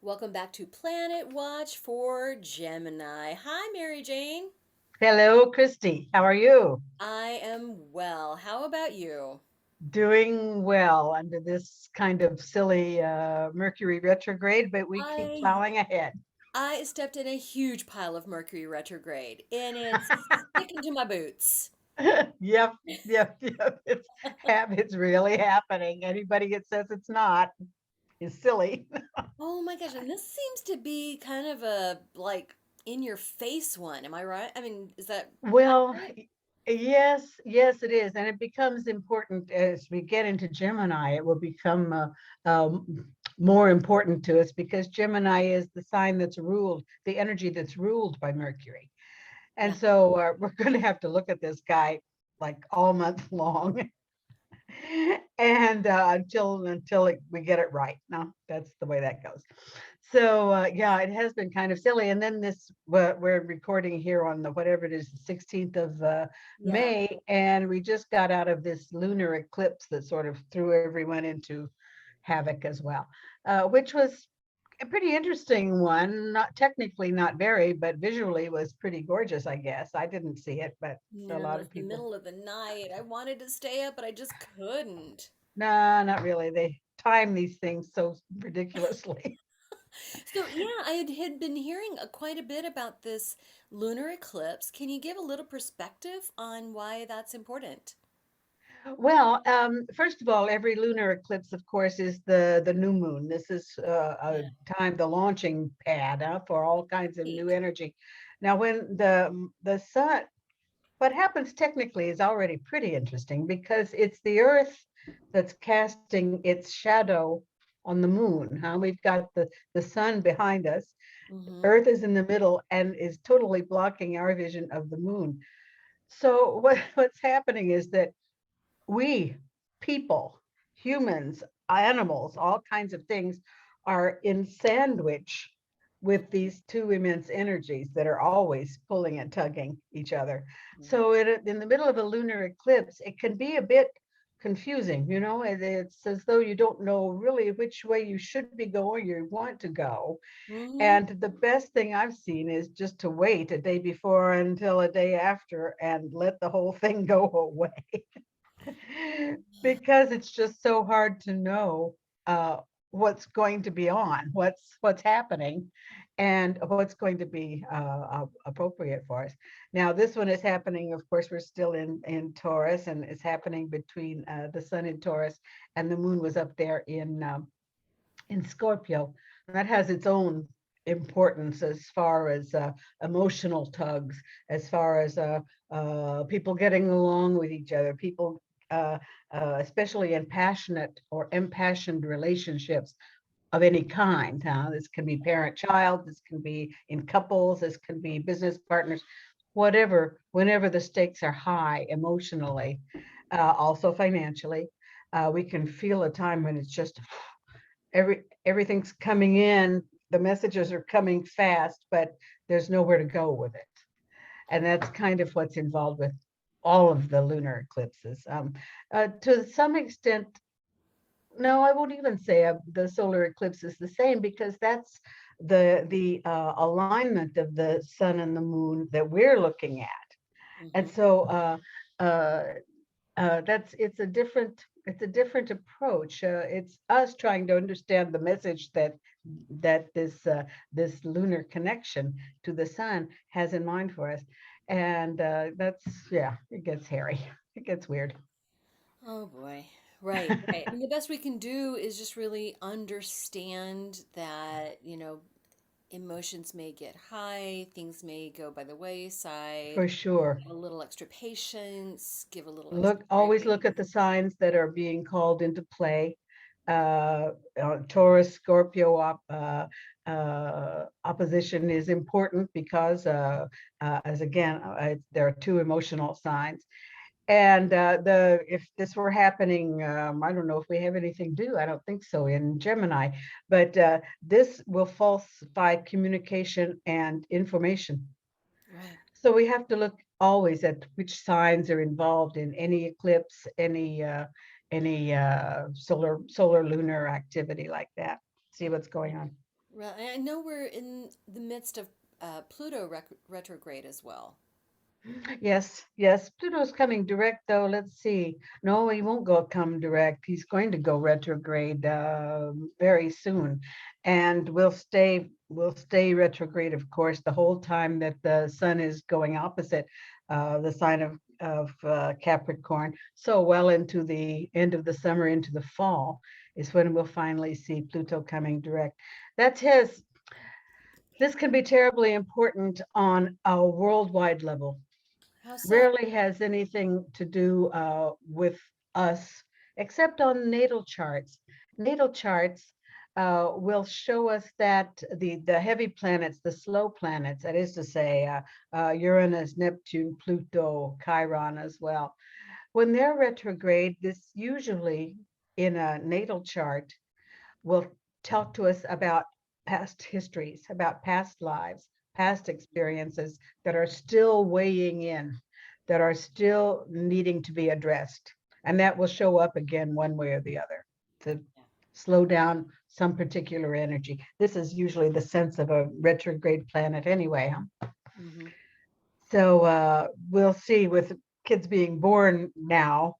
Welcome back to Planet Watch for Gemini. Hi, Mary Jane. Hello, Christi. How are you? I am well. How about you? Doing well under this kind of silly Mercury retrograde, but we keep I plowing ahead. I stepped in a huge pile of Mercury retrograde, and it's sticking to my boots. Yep, yep. It's really happening. Anybody that says it's not is silly. Oh my gosh, and this seems to be kind of a like in your face one. Am I right? I mean, is that Well, accurate? yes, it is. And it becomes important as we get into Gemini. It will become more important to us because Gemini is the sign that's ruled, the energy that's ruled by Mercury. And Yeah. so we're going to have to look at this guy like all month long and we get it right. No, that's the way that goes. So yeah, it has been kind of silly. And then this we're recording here on the whatever it is, the 16th of Yeah. May, and we just got out of this lunar eclipse that sort of threw everyone into havoc as well, which was a pretty interesting one. Not technically, not very, but visually was pretty gorgeous, I guess. I didn't see it, but a No, lot it's of the people. middle of the night. I wanted to stay up, but I just couldn't. No, not really. They time these things so ridiculously. So yeah, I had been hearing quite a bit about this lunar eclipse. Can you give a little perspective on why that's important? Well, first of all, every lunar eclipse, of course, is the new moon. This is a Yeah. time, the launching pad for all kinds of new Right. energy. Now, when the sun, what happens technically is already pretty interesting because it's the Earth that's casting its shadow on the moon. Huh? We've got the sun behind us. Mm-hmm. Earth is in the middle and is totally blocking our vision of the moon. So what's happening is that we people, humans, animals, all kinds of things are in sandwich with these two immense energies that are always pulling and tugging each other. So in the middle of a lunar eclipse, it can be a bit confusing. It's as though you don't know really which way you should be going, you want to go. Mm-hmm. And the best thing I've seen is just to wait a day before until a day after and let the whole thing go away. Because it's just so hard to know what's going to be on, what's happening, and what's going to be appropriate for us. Now, this one is happening. Of course, we're still in Taurus, and it's happening between the Sun in Taurus, and the Moon was up there in Scorpio. That has its own importance as far as emotional tugs, as far as people getting along with each other, people, uh, especially in passionate or impassioned relationships of any kind. This can be parent-child, this can be in couples, this can be business partners, whatever, whenever the stakes are high emotionally, also financially. We can feel a time when it's just everything's coming in, the messages are coming fast, but there's nowhere to go with it. And that's kind of what's involved with all of the lunar eclipses. To some extent, no, I won't even say the solar eclipse is the same because that's the alignment of the sun and the moon that we're looking at. And Mm-hmm. so uh, that's it's a different approach. It's us trying to understand the message that this lunar connection to the sun has in mind for us, and that's yeah, it gets hairy, it gets weird. Oh boy. Right, right. I mean, the best we can do is just really understand that, emotions may get high, things may go by the wayside. For sure. A little extra patience, give a little extra Always look grace. at the signs that are being called into play. Taurus, Scorpio opposition is important because, as again, there are two emotional signs. And if this were happening, I don't know if we have anything due. I don't think so in Gemini, but this will falsify communication and information. Right. So we have to look always at which signs are involved in any eclipse, any solar lunar activity like that. See what's going on. Well, and I know we're in the midst of Pluto retrograde as well. Yes, yes. Pluto's coming direct, though. Let's see. No, he won't come direct. He's going to go retrograde very soon, and we'll stay retrograde, of course, the whole time that the sun is going opposite the sign of Capricorn. So well into the end of the summer, into the fall, is when we'll finally see Pluto coming direct. That's his. This can be terribly important on a worldwide level. How so? Rarely has anything to do with us, except on natal charts. Natal charts will show us that the heavy planets, the slow planets, that is to say, Uranus, Neptune, Pluto, Chiron as well. When they're retrograde, this usually in a natal chart will talk to us about past histories, about past lives, past experiences that are still weighing in, that are still needing to be addressed. And that will show up again one way or the other to Yeah. slow down some particular energy. This is usually the sense of a retrograde planet anyway. Huh? Hmm. So we'll see with kids being born now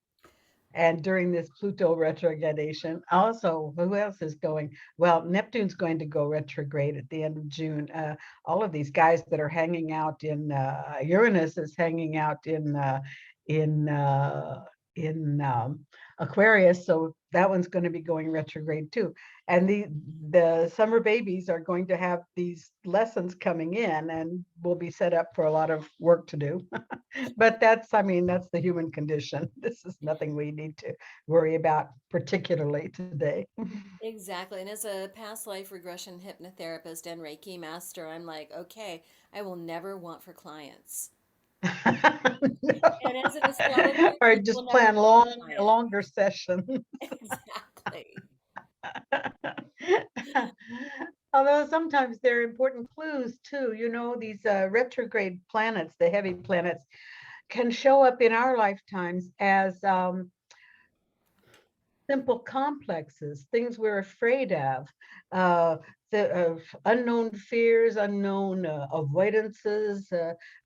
and during this Pluto retrogradation. Also, who else is going? Well, Neptune's going to go retrograde at the end of June. All of these guys that are hanging out in Uranus is hanging out in uh, in Aquarius, so that one's going to be going retrograde too. And the summer babies are going to have these lessons coming in, and will be set up for a lot of work to do. But that's, I mean, that's the human condition. This is nothing we need to worry about particularly today. Exactly. And as a past life regression hypnotherapist and Reiki master, I'm like, okay, I will never want for clients. And as an astrologer, Or you will just never plan want for clients. longer session. Exactly. Although sometimes they're important clues too. You know, these retrograde planets, the heavy planets, can show up in our lifetimes as simple complexes, things we're afraid of, uh, unknown fears, unknown avoidances,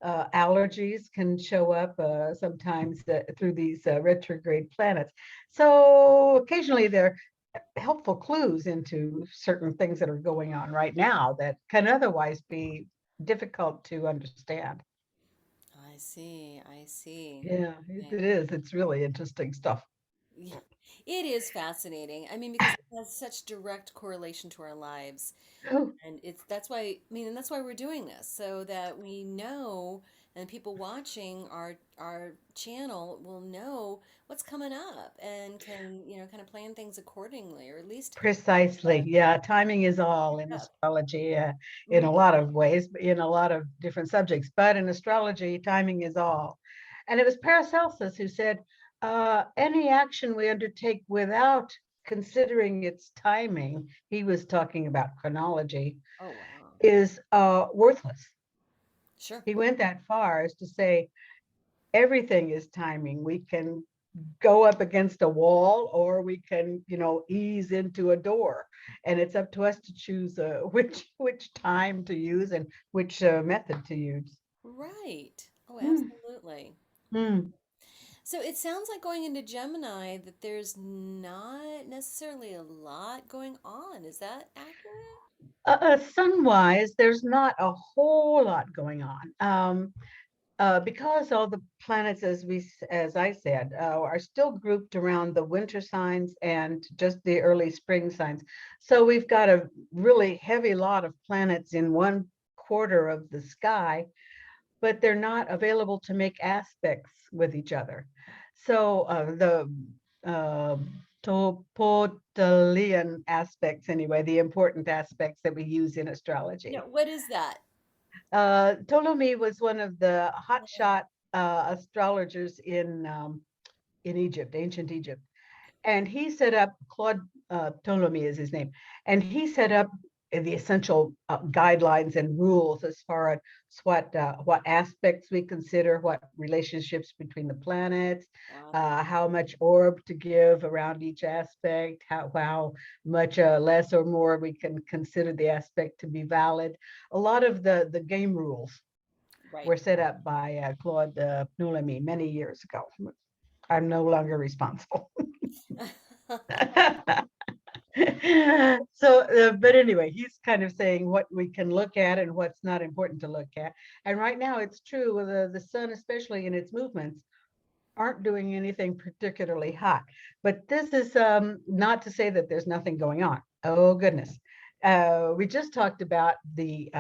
allergies can show up sometimes through these retrograde planets. So occasionally they're helpful clues into certain things that are going on right now that can otherwise be difficult to understand. I see. I see. Yeah, Okay. it is. It's really interesting stuff. Yeah. It is fascinating. I mean, because it has such direct correlation to our lives. And it's that's why, I mean, and that's why we're doing this, so that we know and people watching our channel will know what's coming up and can, kind of plan things accordingly, or at least Precisely. Yeah, timing is all in up. astrology, in Mm, a lot of ways, in a lot of different subjects. But in astrology, timing is all. And it was Paracelsus who said, any action we undertake without considering its timing, he was talking about chronology, oh wow. is worthless. Sure. He went that far as to say everything is timing. We can go up against a wall, or we can, ease into a door, and it's up to us to choose which time to use and which method to use. Right. Oh, Hmm. absolutely. Hmm. So it sounds like going into Gemini that there's not necessarily a lot going on. Is that accurate? Sun-wise, there's not a whole lot going on. Because all the planets, as I said, are still grouped around the winter signs and just the early spring signs. So we've got a really heavy lot of planets in one quarter of the sky, but they're not available to make aspects with each other. So the uh, Topotalian aspects, anyway, the important aspects that we use in No, astrology. what is that? Ptolemy was one of the hotshot astrologers in Egypt, ancient Egypt, and he set up Claude Ptolemy is his name, and he set up the essential guidelines and rules as far as what aspects we consider, what relationships between the planets, Wow. how much orb to give around each aspect, how much less or more we can consider the aspect to be valid. A lot of the game rules Right. were set up by Claude Ptolemy many years ago. I'm no longer responsible. So, but anyway, he's kind of saying what we can look at and what's not important to look at. And right now, it's true, the sun, especially in its movements, aren't doing anything particularly hot. But this is not to say that there's nothing going on. Oh, goodness. We just talked about the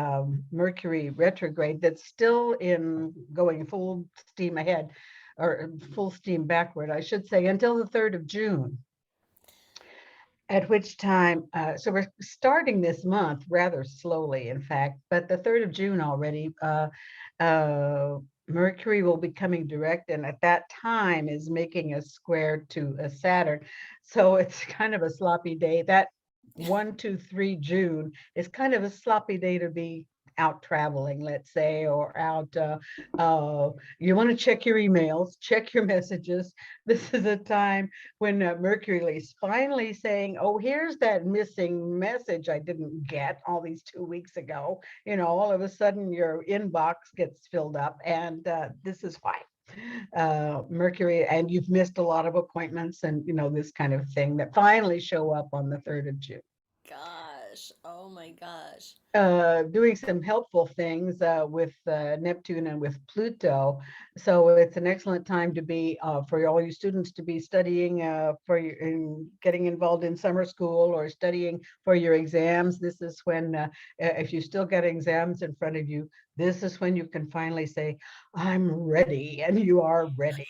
Mercury retrograde that's still in going full steam ahead, or full steam backward, I should say, until the 3rd of June, at which time, so we're starting this month rather slowly, in fact, but the 3rd of June already, Mercury will be coming direct, and at that time is making a square to a Saturn. So it's kind of a sloppy day. That 1, 2, 3 June is kind of a sloppy day to be out traveling, let's say, or out. You want to check your emails, check your messages. This is a time when Mercury is finally saying, "Oh, here's that missing message I didn't get all these 2 weeks ago." All of a sudden your inbox gets filled up, and this is fine. Mercury, and you've missed a lot of appointments, and this kind of thing that finally show up on the 3rd of June. Gosh. Oh my gosh. Doing some helpful things with Neptune and with Pluto. So it's an excellent time to be, for all you students to be studying getting involved in summer school or studying for your exams. This is when, if you still got exams in front of you, this is when you can finally say, "I'm ready," and you are ready.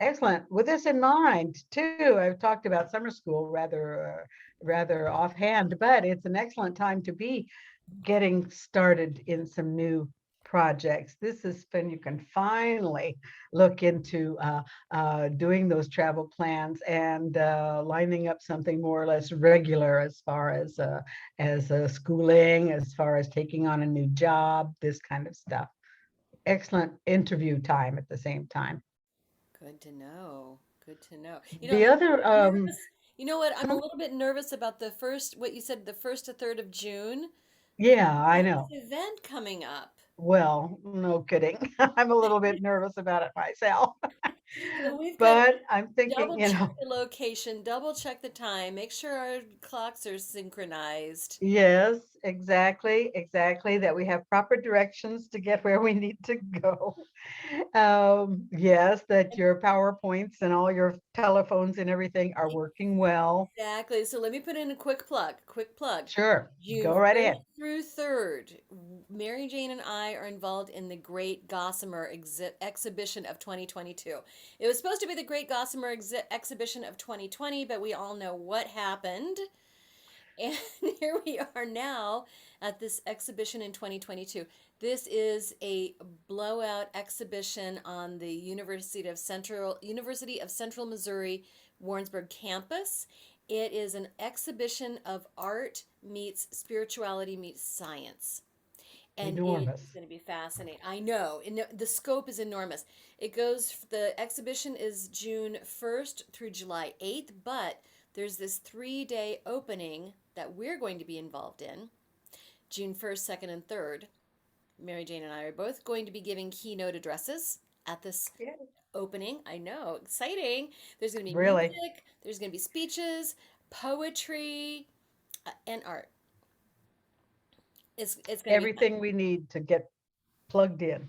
Excellent. With this in mind, too, I've talked about summer school rather offhand, but it's an excellent time to be getting started in some new projects. This is when you can finally look into doing those travel plans and lining up something more or less regular as far as schooling, as far as taking on a new job, this kind of stuff. Excellent interview time at the same time. Good to know. Good to know. I'm The a little other, bit nervous. You know what? I'm a hmm, little bit nervous about what you said, the 1st to 3rd of June, because yeah, we I have know. this event coming up. Well, no kidding. I'm a little bit nervous about it myself, So we've got to but I'm thinking, double check the location, double check the time, make sure our clocks are synchronized. yes, exactly, exactly, that we have proper directions to get where we need to go. Yes, that your PowerPoints and all your telephones and everything are working well. Exactly. So let me put in a quick plug. Quick plug. Sure, June go right 1st ahead. through 3rd, Mary Jane and I are involved in the Great Gossamer Exhibition of 2022. It was supposed to be the Great Gossamer Exhibition of 2020, but we all know what happened. And here we are now at this exhibition in 2022. This is a blowout exhibition on the University of Central Missouri Warrensburg campus. It is an exhibition of art meets spirituality meets science. And it is Enormous. going to be fascinating. I know. The scope is enormous. The exhibition is June 1st through July 8th, but there's this 3-day opening that we're going to be involved in June 1st, 2nd, and 3rd. Mary Jane and I are both going to be giving keynote addresses at this Yeah, opening. I know, exciting. There's going to be really, music, there's going to be speeches, poetry, and art. It's going to be fun. everything we need to get plugged in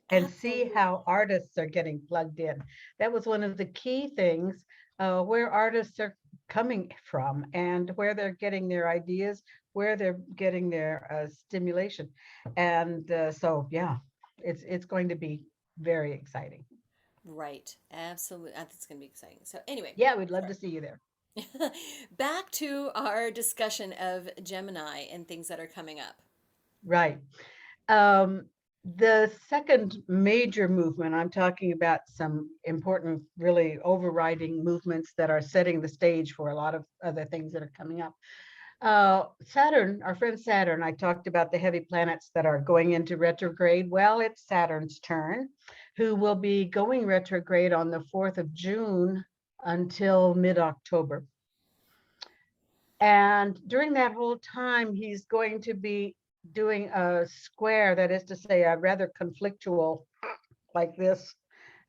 and see Absolutely. how artists are getting plugged in. That was one of the key things, where artists are coming from and where they're getting their ideas, where they're getting their stimulation. And so, yeah, it's going to be very exciting. Right. Absolutely. I think it's going to be exciting. So, anyway, Yeah, we'd love to see you there. back to our discussion of Gemini and things that are coming up. Right. Um, The second major movement, I'm talking about some important, really overriding movements that are setting the stage for a lot of other things that are coming up. Saturn, our friend Saturn, I talked about the heavy planets that are going into retrograde. Well, it's Saturn's turn, who will be going retrograde on the 4th of June until mid-October. And during that whole time, he's going to be doing a square, that is to say, a rather conflictual, like this,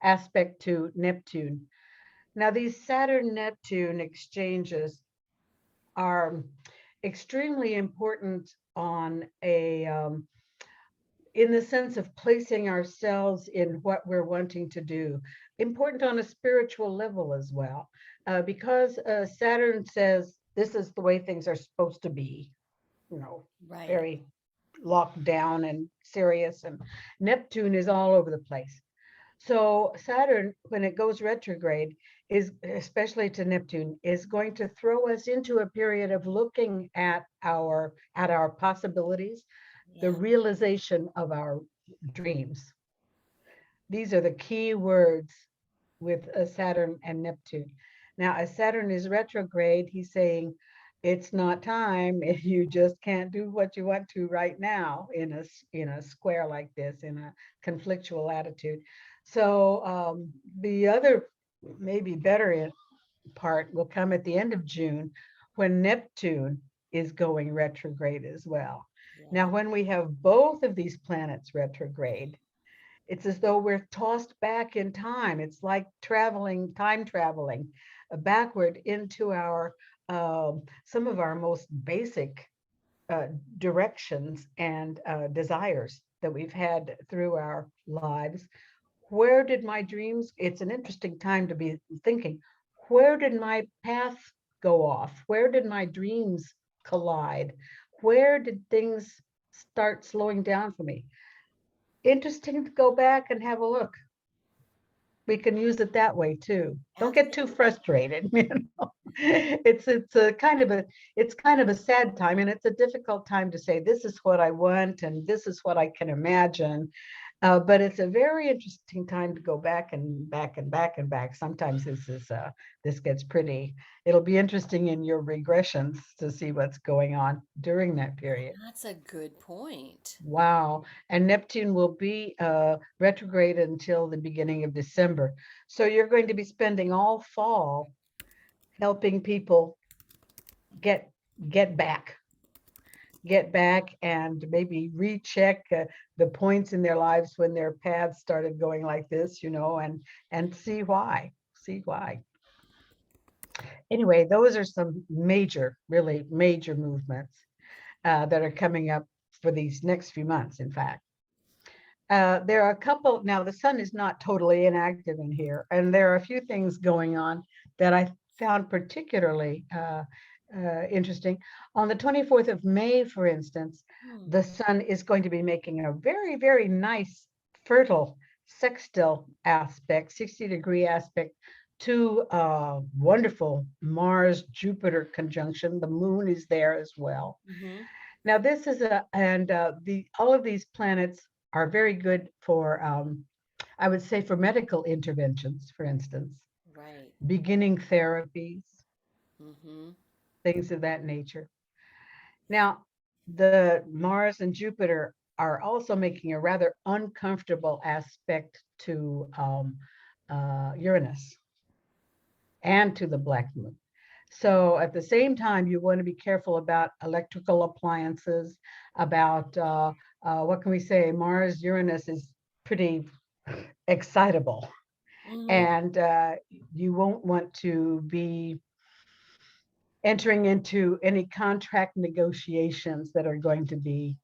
aspect to Neptune. Now, these Saturn-Neptune exchanges are extremely important on a in the sense of placing ourselves in what we're wanting to do, important on a spiritual level as well, because Saturn says this is the way things are supposed to be, you know, Right. very locked down and serious, and Neptune is all over the place. So Saturn, when it goes retrograde, is, especially to Neptune, is going to throw us into a period of looking at our possibilities, the Yeah. realization of our dreams. These are the key words with Saturn and Neptune. Now, as Saturn is retrograde, he's saying it's not time. You just can't do what you want to right now in a square like this, in a conflictual attitude. So the other, maybe better part will come at the end of June, when Neptune is going retrograde as well. Now, Yeah. when we have both of these planets retrograde, it's as though we're tossed back in time. It's like traveling, time traveling backward into our some of our most basic uh, directions and desires that we've had through our lives. Where did my dreams? It's an interesting time to be thinking, where did my path go off? Where did my dreams collide? Where did things start slowing down for me? Interesting to go back and have a look. We can use it that way too. Don't get too Absolutely. frustrated. You know? It's a kind of a, it's kind of a sad time, and it's a difficult time to say this is what I want and this is what I can imagine. But it's a very interesting time to go back and back and back and back. Sometimes this gets pretty. It'll be interesting in your regressions to see what's going on during that period. That's a good point. Wow. And Neptune will be retrograde until the beginning of December. So you're going to be spending all fall helping people get get back, get back and maybe recheck the points in their lives when their paths started going like this, you know, and see why, see why. Anyway, those are some major, really major movements that are coming up for these next few months, in fact. There are a couple, now the sun is not totally inactive in here, and there are a few things going on that I found particularly interesting. On the 24th of May, for instance, Hmm. the sun is going to be making a very, very nice, fertile sextile aspect, 60-degree aspect to wonderful Mars-Jupiter conjunction. The moon is there as well. Mm-hmm. Now, this is a, and the all of these planets are very good for, I would say, for medical interventions, for instance, Right. beginning therapies, Mm-hmm. things of that nature. Now, the Mars and Jupiter are also making a rather uncomfortable aspect to Uranus and to the black moon. So at the same time, you want to be careful about electrical appliances, about what can we say? Mars, Uranus is pretty excitable, Mm-hmm. and you won't want to be entering into any contract negotiations that are going to be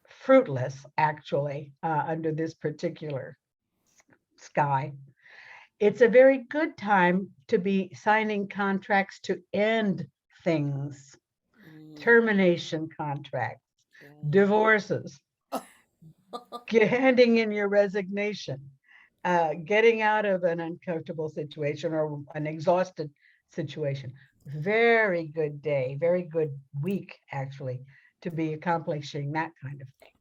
fruitless, actually, under this particular sky. It's a very good time to be signing contracts to end things, Mm-hmm. termination contracts, Right. divorces, Oh. handing in your resignation, getting out of an uncomfortable situation or an exhausted situation. Very good day, very good week, actually, to be accomplishing that kind of thing.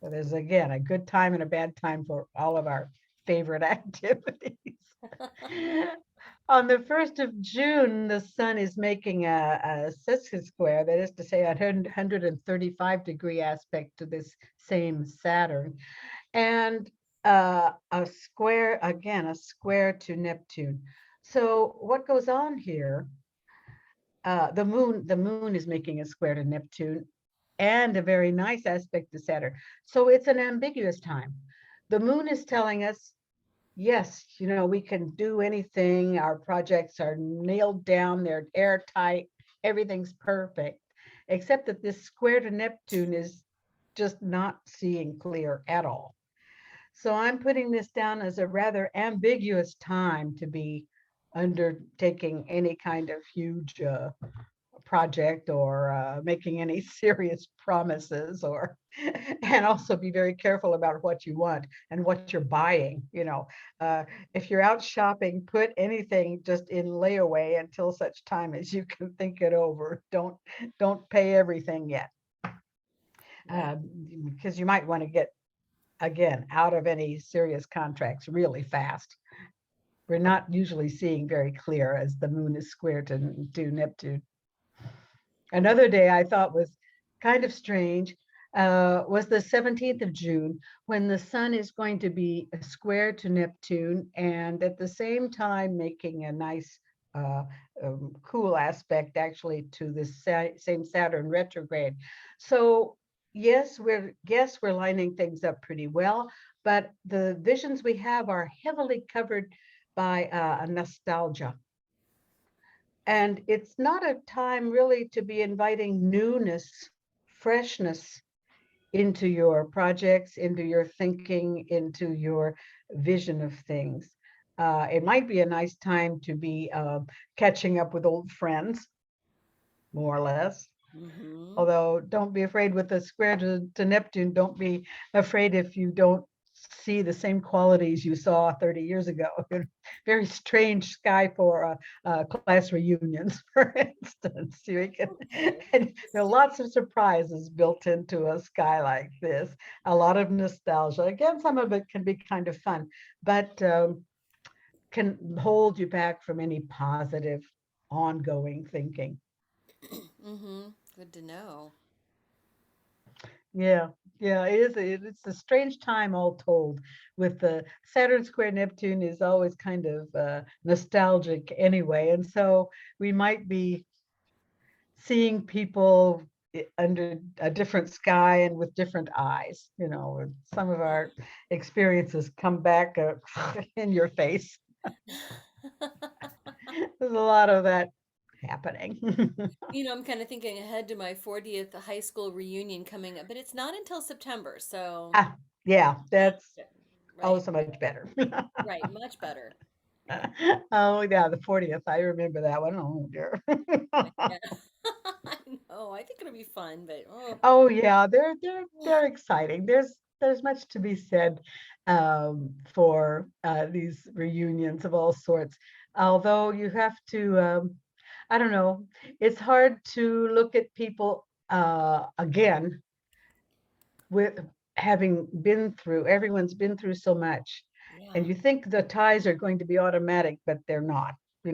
So there's again a good time and a bad time for all of our favorite activities. On the 1st of June, the sun is making a sesquisquare, that is to say, a 135-degree aspect to this same Saturn, and a square, again, a square to Neptune. So what goes on here? The moon is making a square to Neptune and a very nice aspect to Saturn. So it's an ambiguous time. The moon is telling us, yes, we can do anything. Our projects are nailed down, they're airtight, everything's perfect, except that this square to Neptune is just not seeing clear at all. So I'm putting this down as a rather ambiguous time to be undertaking any kind of huge project or making any serious promises, or and also be very careful about what you want and what you're buying. If you're out shopping, put anything just in layaway until such time as you can think it over. Don't pay everything yet, Right. because you might want to get again out of any serious contracts really fast. We're not usually seeing very clear as the moon is square to Neptune. Another day I thought was kind of strange was the 17th of June, when the sun is going to be square to Neptune and at the same time making a nice uh, cool aspect actually to this same Saturn retrograde. So yes, we're lining things up pretty well, but the visions we have are heavily covered by a nostalgia. And it's not a time really to be inviting newness, freshness into your projects, into your thinking, into your vision of things. It might be a nice time to be catching up with old friends, more or less. Mm-hmm. Although don't be afraid with the square to Neptune, don't be afraid if you don't see the same qualities you saw 30 years ago. Very strange sky for class reunions, for instance. Okay. And there are Interesting. lots of surprises built into a sky like this, a lot of nostalgia. Again, some of it can be kind of fun, but can hold you back from any positive ongoing thinking. Mm-hmm. Good to know. Yeah, yeah, it is. It's a strange time all told. With the Saturn square Neptune is always kind of nostalgic anyway, and so we might be seeing people under a different sky and with different eyes. Some of our experiences come back in your face. There's a lot of that happening. I'm kind of thinking ahead to my 40th high school reunion coming up, but it's not until September, so Ah, yeah, that's that's good. oh Right. so much better. Right. Much better. Oh yeah, the 40th. I remember that one. Oh dear. Yeah. I know. I think it'll be fun, but oh. Oh yeah, they're exciting. There's much to be said for these reunions of all sorts. Although you have to, I don't know, it's hard to look at people again with having been through. Everyone's been through so much, and Yeah. you think the ties are going to be automatic, but they're not. I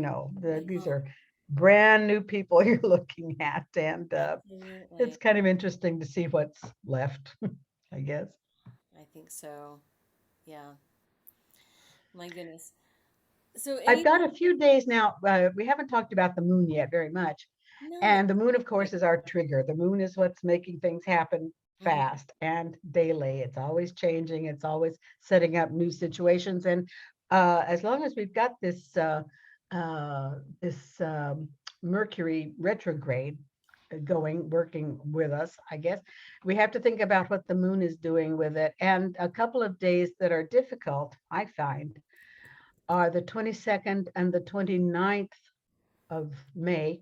These know. are brand new people you're looking at, and it's Absolutely. kind of interesting to see what's left, I guess. I think so. Yeah. My goodness. So I've got anything? a few days now. We haven't talked about the moon yet very much. No. And the moon, of Right. course, is our trigger. The moon is what's making things happen Mm-hmm. fast and daily. It's always changing, it's always setting up new situations. And as long as we've got this Mercury retrograde working with us, I guess, we have to think about what the moon is doing with it. And a couple of days that are difficult, I find, are the 22nd and the 29th of May,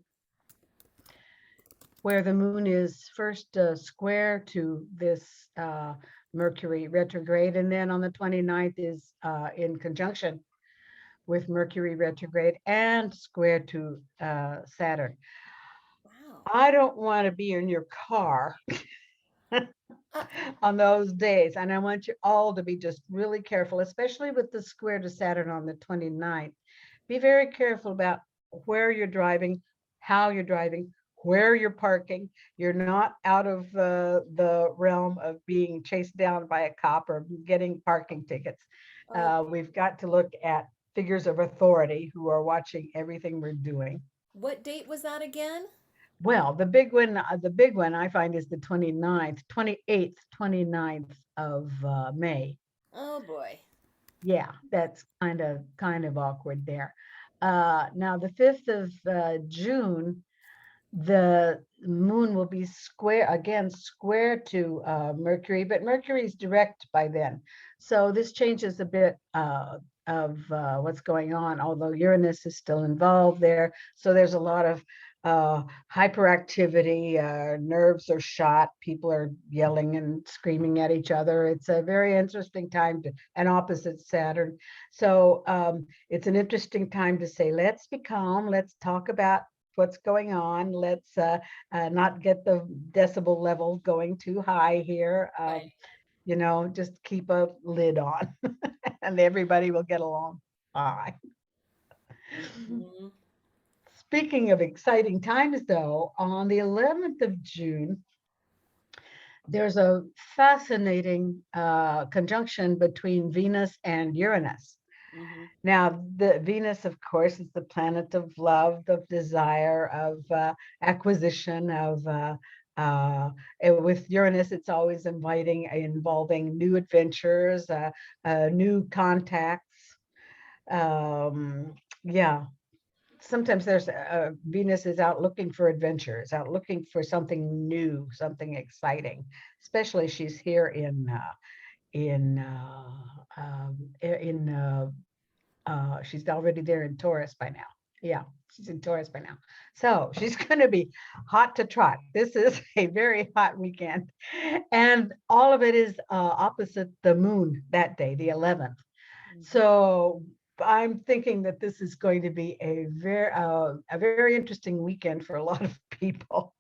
where the moon is first square to this Mercury retrograde, and then on the 29th is in conjunction with Mercury retrograde and square to Saturn. Wow. I don't want to be in your car on those days. And I want you all to be just really careful, especially with the square to Saturn on the 29th. Be very careful about where you're driving, how you're driving, where you're parking. You're not out of the realm of being chased down by a cop or getting parking tickets. Oh, We've got to look at figures of authority who are watching everything we're doing. what date was that again? Well, the big one I find is the 29th, 28th, 29th of May. Oh boy. Yeah, that's kind of awkward there. Now the 5th of June, the moon will be square to Mercury, but Mercury's direct by then. So this changes a bit of what's going on, although Uranus is still involved there. So there's a lot of hyperactivity, nerves are shot, people are yelling and screaming at each other. It's a very interesting time to an opposite Saturn. So it's an interesting time to say, let's be calm, let's talk about what's going on. Let's not get the decibel level going too high here. Right. Just keep a lid on and everybody will get along fine. Mhm. Speaking of exciting times, though, on the 11th of June, there's a fascinating conjunction between Venus and Uranus. Mhm. Now, the Venus, of course, is the planet of love, of desire, of acquisition, of with Uranus, it's always involving new adventures, new contacts. Yeah, sometimes there's Venus is out looking for adventures, out looking for something new, something exciting. Especially she's here in she's already there in Taurus by now. Yeah, she's in Taurus by now. So she's going to be hot to trot. This is a very hot weekend. And all of it is opposite the moon that day, the 11th. Mhm. So I'm thinking that this is going to be a very interesting weekend for a lot of people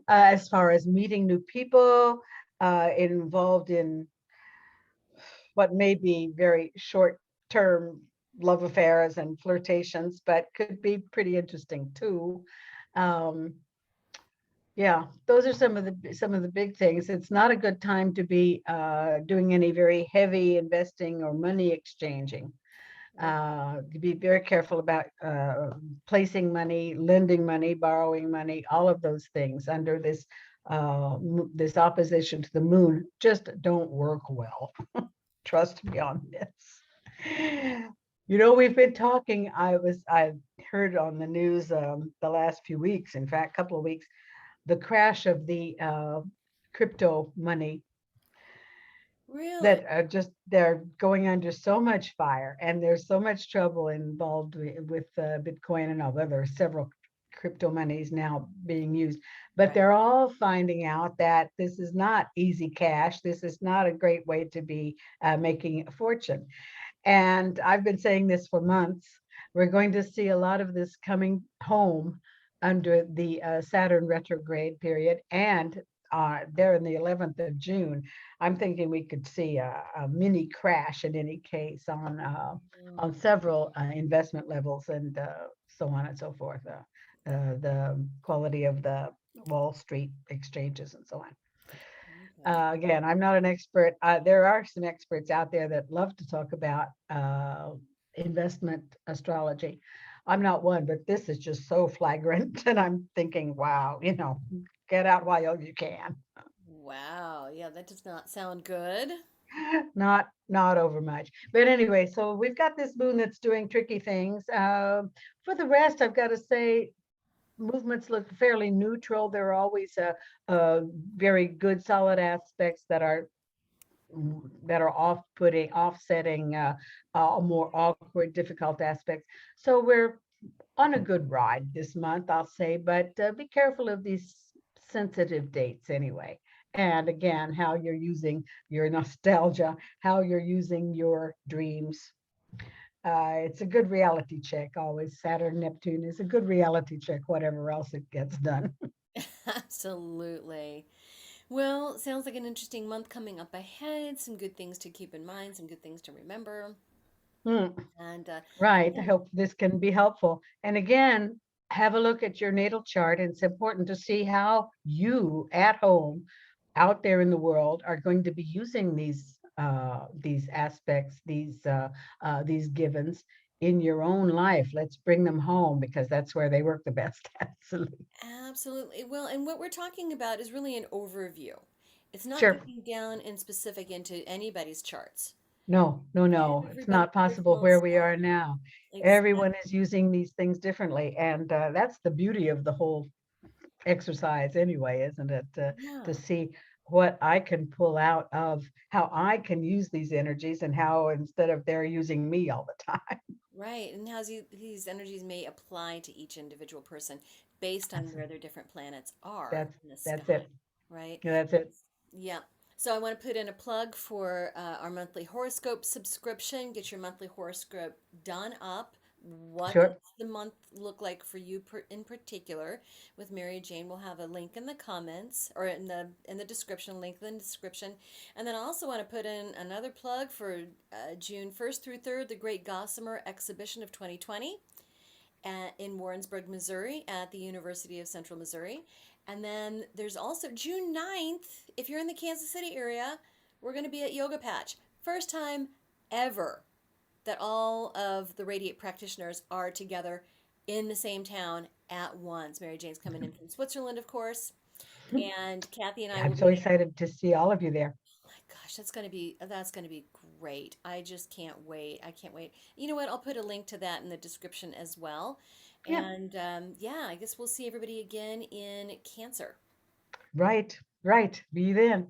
as far as meeting new people, involved in what may be very short term love affairs and flirtations, but could be pretty interesting too. Um, yeah, those are some of the big things. It's not a good time to be doing any very heavy investing or money exchanging. Oh, To be very careful about placing money, lending money, borrowing money, all of those things under this opposition to the moon just don't work well. Trust me on this. We've been talking. I heard on the news the last few weeks, in fact, couple of weeks, the crash of the crypto money really? that are just they're going under so much fire, and there's so much trouble involved with Bitcoin and all. There are several crypto monies now being used, but Right. they're all finding out that this is not easy cash. This is not a great way to be making a fortune. And I've been saying this for months. We're going to see a lot of this coming home under the Saturn retrograde period. And there in the 11th of June, I'm thinking we could see a mini crash in any case on Mm. several investment levels and so on and so forth. The quality of the Wall Street exchanges and so on. Okay. Again, I'm not an expert. There are some experts out there that love to talk about investment astrology. I'm not one, but this is just so flagrant. And I'm thinking, wow, get out while you can. Wow. Yeah, that does not sound good. Not over much. But anyway, so we've got this moon that's doing tricky things. For the rest, I've got to say, movements look fairly neutral. There are always very good, solid aspects that are offsetting more awkward, difficult aspects. So we're on a good ride this month, I'll say, but be careful of these sensitive dates anyway. And again, how you're using your nostalgia, how you're using your dreams. It's a good reality check always. Saturn, Neptune is a good reality check, whatever else it gets done. Absolutely. Well, sounds like an interesting month coming up ahead. Some good things to keep in mind, some good things to remember. Mm, And right. I yeah, hope this can be helpful. And again, have a look at your natal chart. It's important to see how you at home, out there in the world, are going to be using these aspects, these givens in your own life. Let's bring them home because that's where they work the best. Absolutely. absolutely. Well, and what we're talking about is really an overview. It's not Sure. getting down in specific into anybody's charts. No, no, no. It's Everybody's not possible personal where we stuff. are now. Exactly. Everyone is using these things differently, and that's the beauty of the whole exercise anyway, isn't it? To Yeah. see what I can pull out of how I can use these energies and how instead of they're using me all the time. Right. And how these energies may apply to each individual person based on That's where their different planets are that's in the that's sky. it. Right. Yeah, that's it. Yeah. So I want to put in a plug for our monthly horoscope subscription. Get your monthly horoscope done up. What does Sure. the month look like for you in particular? With Mary Jane, we'll have a link in the comments or in the description, link in the description. And then I also want to put in another plug for June 1st through 3rd, the Great Gossamer Exhibition of 2020 in Warrensburg, Missouri, at the University of Central Missouri. And then there's also June 9th, if you're in the Kansas City area, we're going to be at Yoga Patch. First time ever that all of the Radiate practitioners are together in the same town at once. Mary Jane's coming in from Switzerland, of course, and Kathy and I will I'm so be there. excited to see all of you there. My gosh, that's gonna be great. I just can't wait. I can't wait. You know what? I'll put a link to that in the description as well. Yeah, And yeah, I guess we'll see everybody again in Cancer. right, right. Be then.